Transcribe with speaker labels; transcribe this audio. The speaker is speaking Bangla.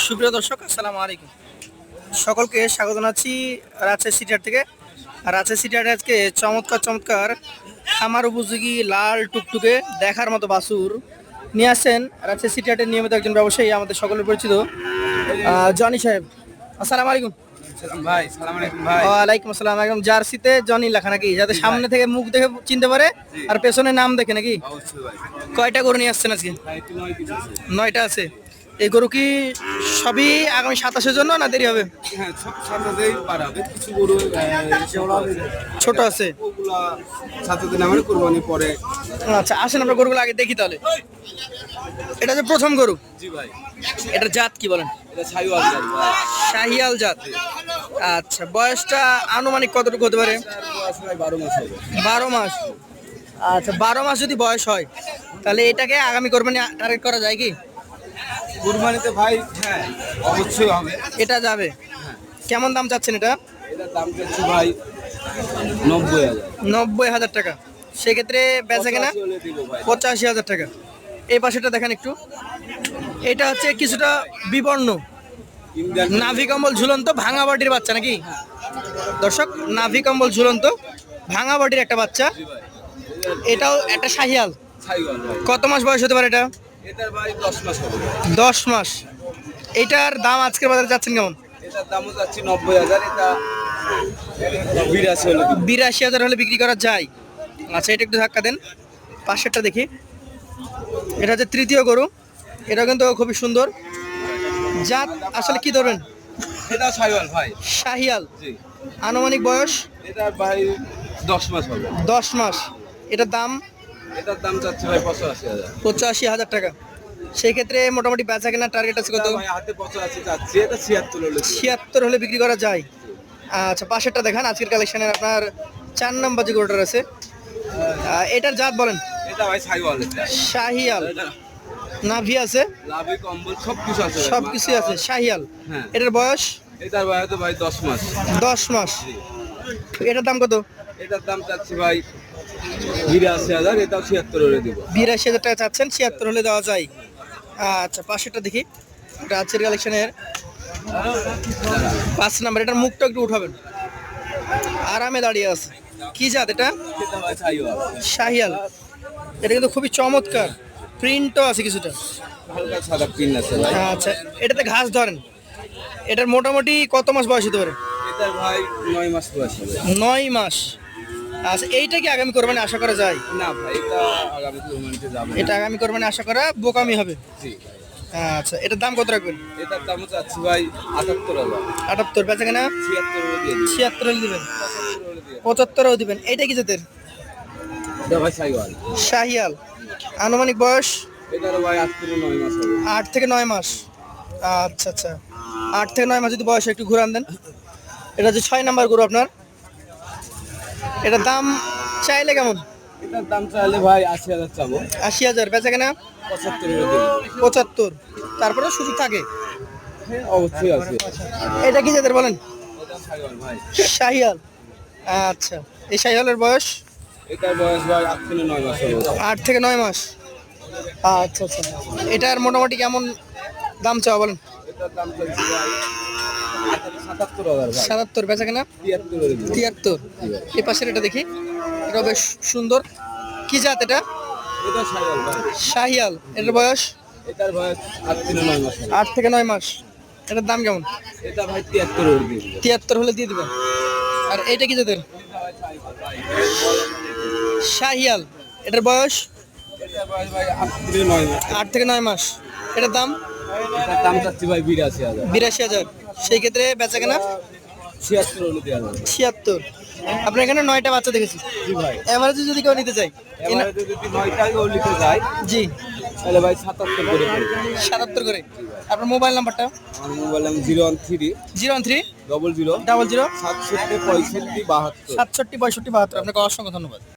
Speaker 1: সুপ্রিয় দর্শক, আসসালামু আলাইকুম। সকলকে স্বাগত জানাচ্ছি রাজশাহী সিটিহাট থেকে। আর রাজশাহী সিটিহাটে আজকে চমৎকার চমৎকার খামার উপযোগী লাল টুকটুকে দেখার মতো বাছুর নিয়ে আসছেন রাজশাহী সিটিহাটের নিয়মিত একজন ব্যবসায়ী, আমাদের সকলের পরিচিত জনি সাহেব। আসসালামু আলাইকুম।
Speaker 2: ভাই সালাম আলাইকুম ভাই।
Speaker 1: ওয়ালাইকুম আসসালাম। একদম জার্সিতে জনি লেখা নাকি, যাতে সামনে থেকে মুখ দেখে চিনতে পারে আর পেছনে নাম দেখে নাকি।
Speaker 2: অবশ্যই ভাই।
Speaker 1: কয়টা গরু নিয়ে আসছেন আজকে?
Speaker 2: ভাই 9 পিস আছে।
Speaker 1: 9টা আছে। এই গরু কি সবই আগামী 27-এর জন্য না দেরি হবে?
Speaker 2: হ্যাঁ, সাথেই পারাবে কিছু গরু
Speaker 1: ছোট আছে।
Speaker 2: ওগুলা সাথে নামারে কুরবানি পরে।
Speaker 1: আচ্ছা, আসেন আমরা গরুগুলো আগে দেখি তাহলে। এটা যে প্রথম গরু,
Speaker 2: জি ভাই।
Speaker 1: এটার জাত কি বলেন?
Speaker 2: এটা ছাইওয়াল গাড়ি ভাই।
Speaker 1: শাহিয়াল জাত। আচ্ছা, বয়সটা আনুমানিক কতটুকু হতে পারে?
Speaker 2: বয়স ভাই 12 মাস হবে।
Speaker 1: 12 মাস। আচ্ছা, 12 মাস যদি বয়স হয় তাহলে এটাকে আগামী কোরবানি টার্গেট করা যায় কি?
Speaker 2: কুরবানিতে ভাই হ্যাঁ অবশ্যই হবে।
Speaker 1: এটা যাবে। কেমন দাম চাচ্ছেন এটা?
Speaker 2: এটার দাম যাচ্ছে ভাই 90,000।
Speaker 1: 90,000 টাকা। সেক্ষেত্রে বেচা কেনা
Speaker 2: 85 হলে দিব ভাই।
Speaker 1: 85,000 টাকা। এই পাশেটা দেখেন একটু। এটা হচ্ছে কিছুটা বিবর্ণ,
Speaker 2: ইন্ডিয়ান
Speaker 1: নাভি কম্বল ঝুলন্ত, ভাঙা বাটির বাচ্চা নাকি দর্শক? নাভি কম্বল ঝুলন্ত, ভাঙা বাটির একটা বাচ্চা।
Speaker 2: জি ভাই।
Speaker 1: এটাও একটা শাহিয়াল।
Speaker 2: ছাইওয়াল ভাই।
Speaker 1: কত মাস বয়স হতে পারে এটা?
Speaker 2: এটার ভাই 10 মাস হবে।
Speaker 1: 10 মাস। এটার দাম আজকের বাজারে যাচ্ছেন কেমন?
Speaker 2: এটার দামও যাচ্ছে 90,000। এটা 82 হলে দিব।
Speaker 1: 82,000 হলে বিক্রি করা যায়। আচ্ছা, এটা একটু ধাক্কা দেন। পাশেরটা দেখি। এটা হচ্ছে তৃতীয় গরু। এটা কিন্তু খুবই সুন্দর জাত। আসলে কি ধরবেন?
Speaker 2: এটা ছাইওয়াল ভাই।
Speaker 1: শাহিয়াল।
Speaker 2: জি।
Speaker 1: আনুমানিক বয়স
Speaker 2: এটা ভাই 10 মাস হবে।
Speaker 1: 10 মাস। এটার দাম
Speaker 2: এটার দাম চাচ্ছে ভাই 85,000।
Speaker 1: 85,000 টাকা। সেই ক্ষেত্রে মোটামুটি বেচা কেনার টার্গেট আছে কত?
Speaker 2: ভাই হাতে 85 চাচ্ছি, এটা 76 হলে দিব।
Speaker 1: 76 হলে বিক্রি করা যায়। আচ্ছা, পাশেরটা দেখান। আজকের কালেকশনের আপনার 4 নম্বর যে গরুটার আছে, এটার জাত বলেন?
Speaker 2: এটা ভাই ছাইওয়াল। এটা
Speaker 1: শাহিয়াল।
Speaker 2: এটা
Speaker 1: নাভি আছে,
Speaker 2: লাভি কম্বল সব কিছু আছে ভাই।
Speaker 1: সব কিছুই আছে। শাহিয়াল।
Speaker 2: হ্যাঁ।
Speaker 1: এটার বয়স
Speaker 2: এটার ভাই তো ভাই 10 মাস।
Speaker 1: 10 মাস। এটার দাম কত?
Speaker 2: এটার দাম চাচ্ছি ভাই 82,000। এটাও 76 হলে দিব।
Speaker 1: 82,000 টাকা চাচ্ছেন, 76 হলে দেওয়া যায়। আচ্ছা, পাশেরটা দেখি। এটা আজকের কালেকশনের 5 নাম্বার। এটার মুখটা একটু উঠাবেন। আরামে দাঁড়িয়ে আছে। কি জাত এটা?
Speaker 2: এটা ভাই ছাইওয়াল।
Speaker 1: শাহিয়াল। এটা কিন্তু খুবই চমৎকার, প্রিন্টও আছে কিছুটা।
Speaker 2: হালকা সাদা পিন আছে ভাই।
Speaker 1: আচ্ছা, এটাতে ঘাস ধরেন। এটার মোটামুটি কত মাস বয়স হতে পারে?
Speaker 2: এটার ভাই 9 মাস বয়স হবে।
Speaker 1: 9 মাস। আচ্ছা, এইটা কি আগামী কোরবানি আশা করা যায়?
Speaker 2: না ভাই, এটা আগামী কুরবানিতে যাবে।
Speaker 1: এটা আগামী কোরবানি আশা করা বোকামি হবে।
Speaker 2: জি।
Speaker 1: আচ্ছা, এটার দাম কত রাখবেন?
Speaker 2: এটার দামও চাচ্ছি ভাই 78,000।
Speaker 1: 78 বেচা কেনা
Speaker 2: 76 হলে দিয়ে দিই।
Speaker 1: 76 হলে দিবেন।
Speaker 2: 75 হলে দিয়ে
Speaker 1: 75ও দিবেন। এইটা কি জাতের?
Speaker 2: এটা ভাই ছাইওয়াল।
Speaker 1: শাহিয়াল। আনুমানিক বয়স
Speaker 2: এটারও ভাই 8 থেকে 9 মাস হবে।
Speaker 1: 8 থেকে 9 মাস। আচ্ছা আচ্ছা, 8 থেকে 9 মাস যদি বয়স হয়, একটু ঘুরান দেন। এটা হচ্ছে 6 নাম্বার গরু আপনার। এটার দাম চাইলে কেমন?
Speaker 2: এটার দাম চাইলে ভাই 80,000 চাবো।
Speaker 1: 80,000 বেচা কেনা
Speaker 2: 75 হলে দেবো।
Speaker 1: 75। তারপরে সুযোগ থাকে।
Speaker 2: হ্যাঁ অবশ্যই আছে।
Speaker 1: এটা কি জাতের বলেন?
Speaker 2: এটা ছাইওয়াল ভাই।
Speaker 1: শাহিয়াল। আচ্ছা, এই শাহিয়ালের বয়স
Speaker 2: এটার বয়স ভাই 8 থেকে 9 মাস হবে।
Speaker 1: 8 থেকে 9 মাস। আচ্ছা আচ্ছা, এটার মোটামুটি কেমন দাম চাওয়া বলেন?
Speaker 2: এটার দাম চাইছি ভাই 77,000 ভাই।
Speaker 1: 77 বেচা কেনা
Speaker 2: 73 হলে দেবো।
Speaker 1: 73। এই পাশের এটা দেখি। এটা বেশ সুন্দর। কি জাত এটা?
Speaker 2: এটা ছাইওয়াল ভাই।
Speaker 1: শাহিয়াল। এটার বয়স
Speaker 2: এটার বয়স 8 থেকে 9 মাস হবে।
Speaker 1: 8 থেকে 9 মাস। এটার দাম কেমন?
Speaker 2: এটা ভাই 73 হলে দিয়ে দিবো।
Speaker 1: 73 হলে দিয়ে দিবেন। আর এইটা কি জাতের? শাহিয়াল। এটার বয়স
Speaker 2: এটার বয়স ভাই 8 থেকে 9 মাস।
Speaker 1: 8 থেকে 9 মাস। এটার দাম
Speaker 2: এটার দাম চাচ্ছি ভাই 82,000।
Speaker 1: 82,000। সেই ক্ষেত্রে বেচা কেনা
Speaker 2: 76 হলে দেওয়া যাবে।
Speaker 1: 76। আপনার এখানে 9টা বাচ্চা দেখেছি।
Speaker 2: জি ভাই।
Speaker 1: এভারেজে যদি কেউ নিতে চাই,
Speaker 2: এবারে যদি 9টাকেও নিতে যায়
Speaker 1: জি,
Speaker 2: তাহলে ভাই 77 করে পড়বে।
Speaker 1: 77 করে। আপনার মোবাইল নাম্বারটা?
Speaker 2: আমার মোবাইল নাম 013
Speaker 1: 013
Speaker 2: 00
Speaker 1: 00
Speaker 2: 67 65 72।
Speaker 1: 67 65 72। আপনাকে অসংখ্য ধন্যবাদ।